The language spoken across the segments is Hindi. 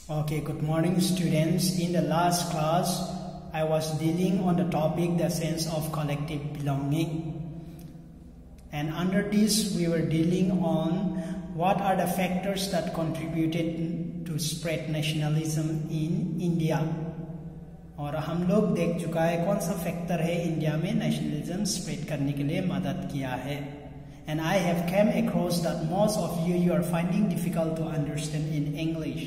Okay, good morning students. In the last class, I was dealing on the topic the sense of collective belonging. And under this, we were dealing on what are the factors that contributed to spread nationalism in India. और हम लोग देख चुका है कौन सा फैक्टर है इंडिया में नेशनलिज्म स्प्रेड करने के लिए मदद किया है. And I have come across that most of you are finding difficult to understand in English.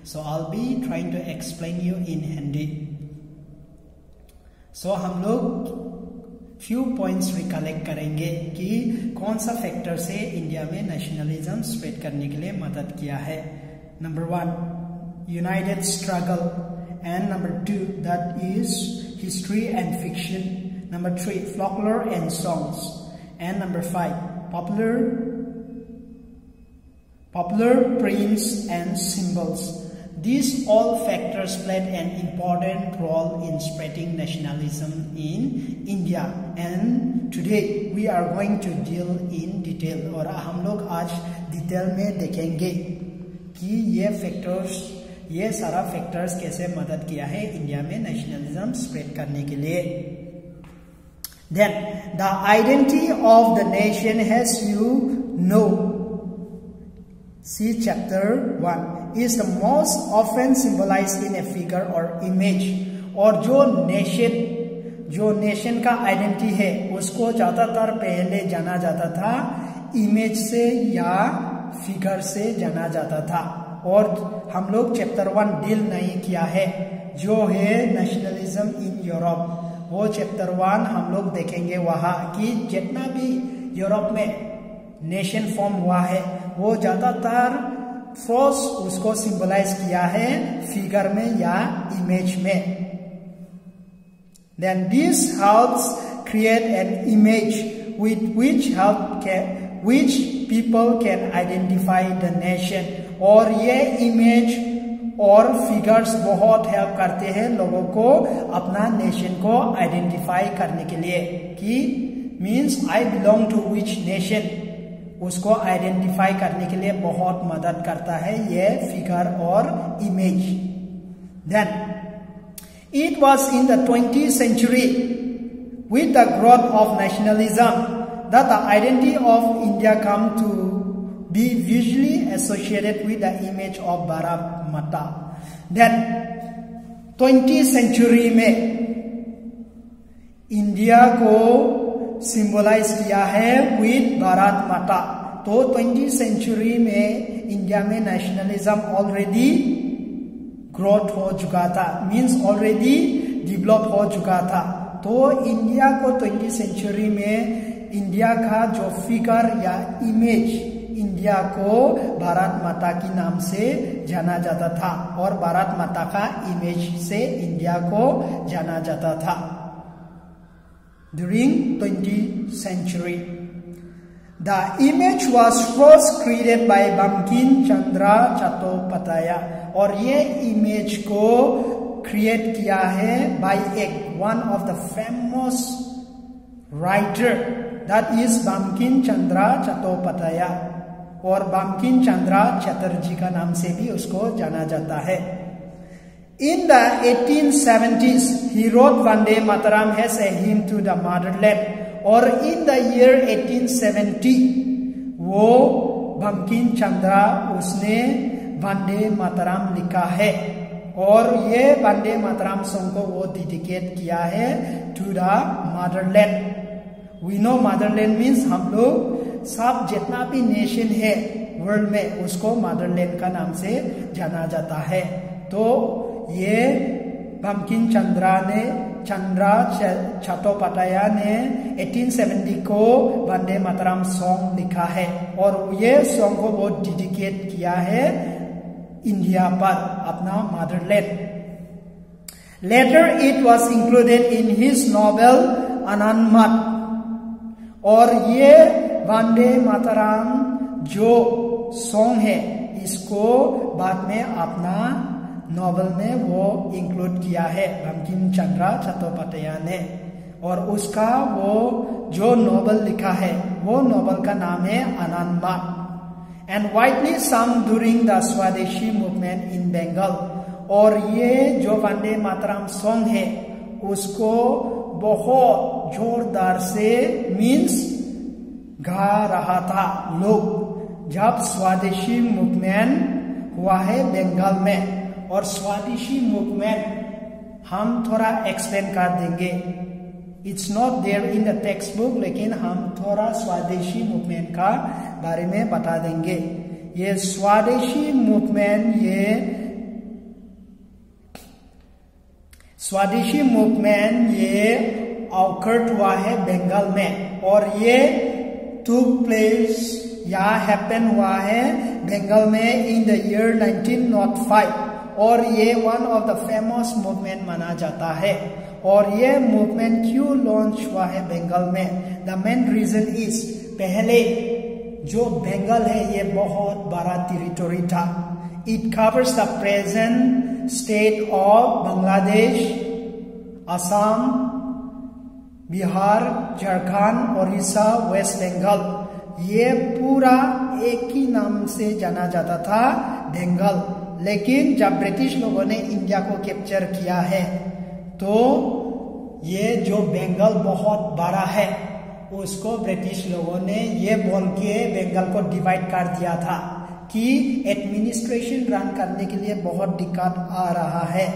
So I'll be trying to explain you in Hindi. So हम लोग few points recollect करेंगे कि कौन सा फैक्टर से इंडिया में नेशनलिज्म स्प्रेड करने के लिए मदद किया है. Number 1, united struggle. And number 2, that is history and fiction. Number 3, folklore and songs. And number 5, popular prints and symbols. These all factors played an important role in spreading nationalism in India. And today we are going to deal in detail. और हम लोग आज डिटेल में देखेंगे कि ये सारा फैक्टर्स कैसे मदद किया है इंडिया में नेशनलिज्म स्प्रेड करने के लिए. Then the identity of the nation, as you know, see chapter 1, is the most often symbolized in a figure or image. और जो नेशन का आइडेंटिटी है उसको ज्यादातर पहले जाना जाता था इमेज से या फिगर से जाना जाता था. और हम लोग चैप्टर 1 डील नहीं किया है जो है नेशनलिज्म इन यूरोप. वो चैप्टर 1 हम लोग देखेंगे वहां कि जितना भी यूरोप में नेशन फॉर्म हुआ है वो ज्यादातर फर्स्ट उसको सिंबलाइज किया है फिगर में या इमेज में. Then this helps create an image with which people can identify the nation. और ये इमेज और फिगर्स बहुत हेल्प करते हैं लोगों को अपना नेशन को आइडेंटिफाई करने के लिए कि means I belong to which nation, उसको आइडेंटिफाई करने के लिए बहुत मदद करता है ये फिगर और image. Then it was in the 20th century with the growth of nationalism that the identity of India come to be visually associated with the image of Bharat Mata. Then 20th century में इंडिया को सिंबलाइज किया है with भारत माता. तो 20th century में इंडिया में नेशनलिज्म ऑलरेडी ग्रोथ हो चुका था, मीन्स ऑलरेडी डेवलप हो चुका था. तो इंडिया को 20th सेंचुरी में इंडिया का जो फिगर या इमेज इंडिया को भारत माता की नाम से जाना जाता था और भारत माता का इमेज से इंडिया को जाना जाता था during 20th century. The image was first created by Bankim Chandra Chattopadhyay. और ये इमेज को क्रिएट किया है by one of the famous writer that is Bankim Chandra Chattopadhyay. और बंकिम चंद्र चटर्जी का नाम से भी उसको जाना जाता है. In the 1870s he wrote Vande Mataram as a hymn to the motherland. और इन द ईयर 1870 वो बंकिम चंद्र उसने वंदे मातरम लिखा है. और ये वंदे मातरम सॉन्ग को वो डेडिकेट किया है to the motherland. We know motherland means हम लोग सब जितना भी नेशन है वर्ल्ड में उसको मदरलैंड का नाम से जाना जाता है. तो ये बंकिम चंद्र चट्टोपाध्याय ने 1870 को वंदे मातरम सॉन्ग लिखा है और ये सॉन्ग को वो डेडिकेट किया है इंडिया पर, अपना motherland. Later it was included in his novel Anant. और ये वंदे मातरम जो सॉन्ग है इसको बाद में अपना नॉवेल में वो इंक्लूड किया है बंकिम चंद्र चट्टोपाध्याय ने. और उसका वो जो नॉवेल लिखा है वो नॉवेल का नाम है अनंत. and widely sung during the Swadeshi movement in Bengal. और ये जो वंदे मातरम सॉन्ग है उसको बहुत जोरदार से मीन्स गा रहा था लोग जब स्वदेशी मूवमेंट हुआ है बंगाल में। और स्वदेशी मूवमेंट हम थोड़ा एक्सप्लेन कर देंगे, it's not there in the textbook, लेकिन हम थोड़ा स्वदेशी मूवमेंट का बारे में बता देंगे। ये स्वदेशी मूवमेंट ये ऑकर्ड हुआ है बंगाल में, और ये took place या हैपन हुआ है बंगाल में इन द ईयर 1905, और ये one of the famous movement माना जाता है। और ये मूवमेंट क्यों लॉन्च हुआ है बंगाल में? द मेन रीजन इज, पहले जो बंगाल है ये बहुत बड़ा टेरिटोरी था। It covers the present state of Bangladesh, Assam, Bihar, Jharkhand, Orissa, West Bengal. ये पूरा एक ही नाम से जाना जाता था, बंगाल। लेकिन जब ब्रिटिश लोगों ने इंडिया को कैप्चर किया है तो ये जो बंगाल बहुत बड़ा है उसको ब्रिटिश लोगों ने ये बोल के बंगाल को डिवाइड कर दिया था कि एडमिनिस्ट्रेशन रन करने के लिए बहुत दिक्कत आ रहा है,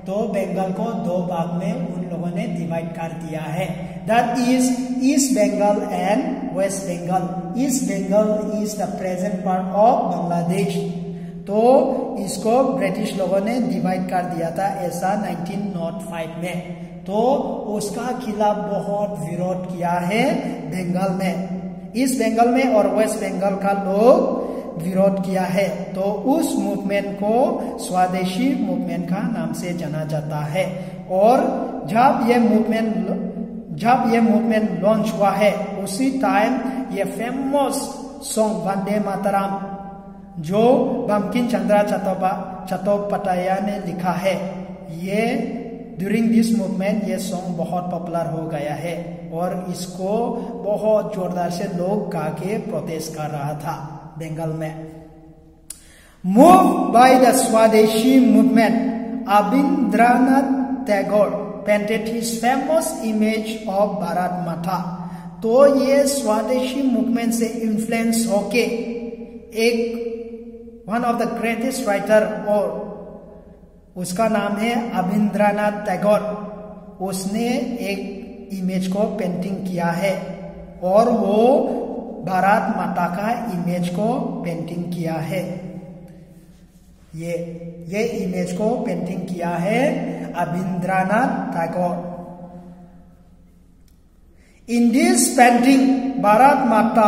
तो बंगाल को दो भाग में उन लोगों ने डिवाइड कर दिया है। That is East Bengal and West Bengal. East Bengal is the present part of Bangladesh, तो इसको ब्रिटिश लोगों ने डिवाइड कर दिया था ऐसा 1905 में। तो उसका खिलाफ बहुत विरोध किया है बंगाल में, ईस्ट बंगाल में और वेस्ट बंगाल का लोग विरोध किया है। तो उस मूवमेंट को स्वदेशी मूवमेंट का नाम से जाना जाता है। और जब ये मूवमेंट लॉन्च हुआ है उसी टाइम ये फेमस सॉन्ग वंदे मातरम जो बंकिम चंद्र चट्टोपाध्याय ने लिखा है, ये ड्यूरिंग दिस मूवमेंट ये सॉन्ग बहुत पॉपुलर हो गया है और इसको बहुत जोरदार से लोग गा के प्रोटेस्ट कर रहा था बंगाल में। Moved by the Swadeshi movement, Abhindranath Tagore painted his famous image of Bharat Mata। तो ये स्वदेशी मूवमेंट से इन्फ्लुएंस होके एक one of the greatest writer, और उसका नाम है अभिंद्रनाथ टैगोर, उसने एक इमेज को पेंटिंग किया है और वो भारत माता का इमेज को पेंटिंग किया है। ये इमेज को पेंटिंग किया है अभिंद्रनाथ Tagore. In this painting, Bharat Mata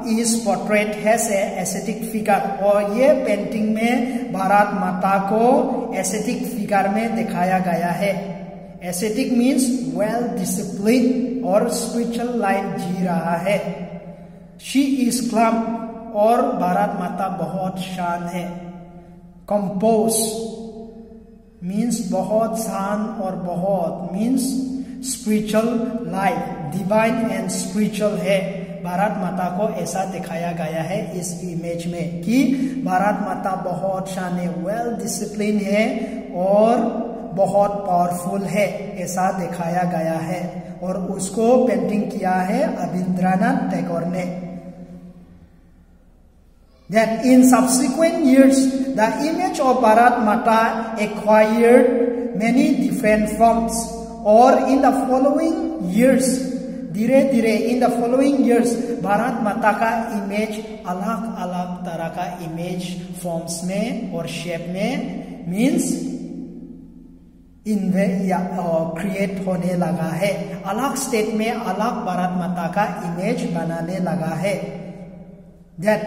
is portrayed as a ascetic figure, और ये पेंटिंग में भारत माता को ascetic figure में दिखाया गया है। Ascetic means well disciplined और spiritual life जी रहा है। She is calm, और भारत माता बहुत शांत है। Compose means बहुत शांत, और बहुत means spiritual life, divine and spiritual है। भारत माता को ऐसा दिखाया गया है इस इमेज में कि भारत माता बहुत शान है, वेल डिसिप्लिन है और बहुत पावरफुल है, ऐसा दिखाया गया है। और उसको पेंटिंग किया है अभिंद्रनाथ टैगोर ने। That in subsequent years, the image of Bharat Mata acquired many different forms। और इन द फॉलोइंग ईयर्स, धीरे धीरे in the following years Bharat माता का इमेज अलग अलग तरह का इमेज फॉर्म्स में और शेप में मीन्स क्रिएट होने लगा है। अलग स्टेट में अलग भारत माता का इमेज बनाने लगा है। That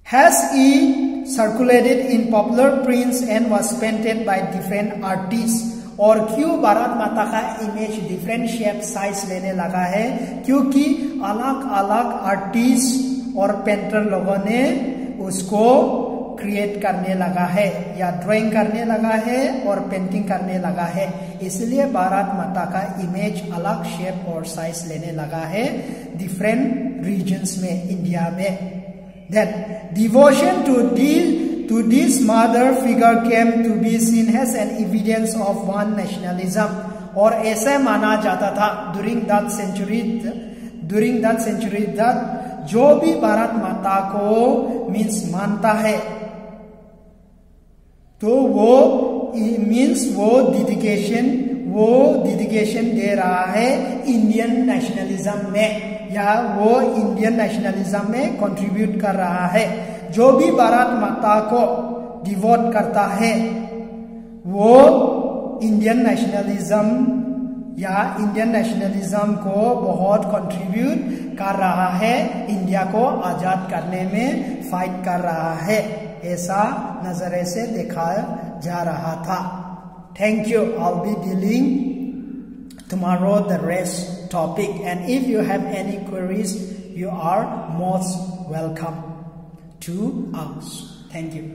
has it circulated in popular prints and was painted by different artists। और क्यों भारत माता का इमेज डिफरेंट शेप साइज लेने लगा है? क्योंकि अलग अलग आर्टिस्ट और पेंटर लोगों ने उसको क्रिएट करने लगा है या ड्राइंग करने लगा है और पेंटिंग करने लगा है। इसलिए भारत माता का इमेज अलग शेप और साइज लेने लगा है डिफरेंट रीजन्स में, इंडिया में। Then devotion to this mother figure came to be seen as an evidence of one nationalism। और ऐसे माना जाता था during that century that जो भी भारत माता को मीन्स मानता है तो वो डिडिकेशन दे रहा है इंडियन नेशनलिज्म में, या वो इंडियन नेशनलिज्म में कंट्रीब्यूट कर रहा है। जो भी भारत माता को डिवोट करता है वो इंडियन नेशनलिज्म को बहुत कंट्रीब्यूट कर रहा है, इंडिया को आजाद करने में फाइट कर रहा है, ऐसा नजरिए से देखा जा रहा था। Thank you. I'll be dealing tomorrow the rest topic, and if you have any queries, you are most welcome to ask. Thank you.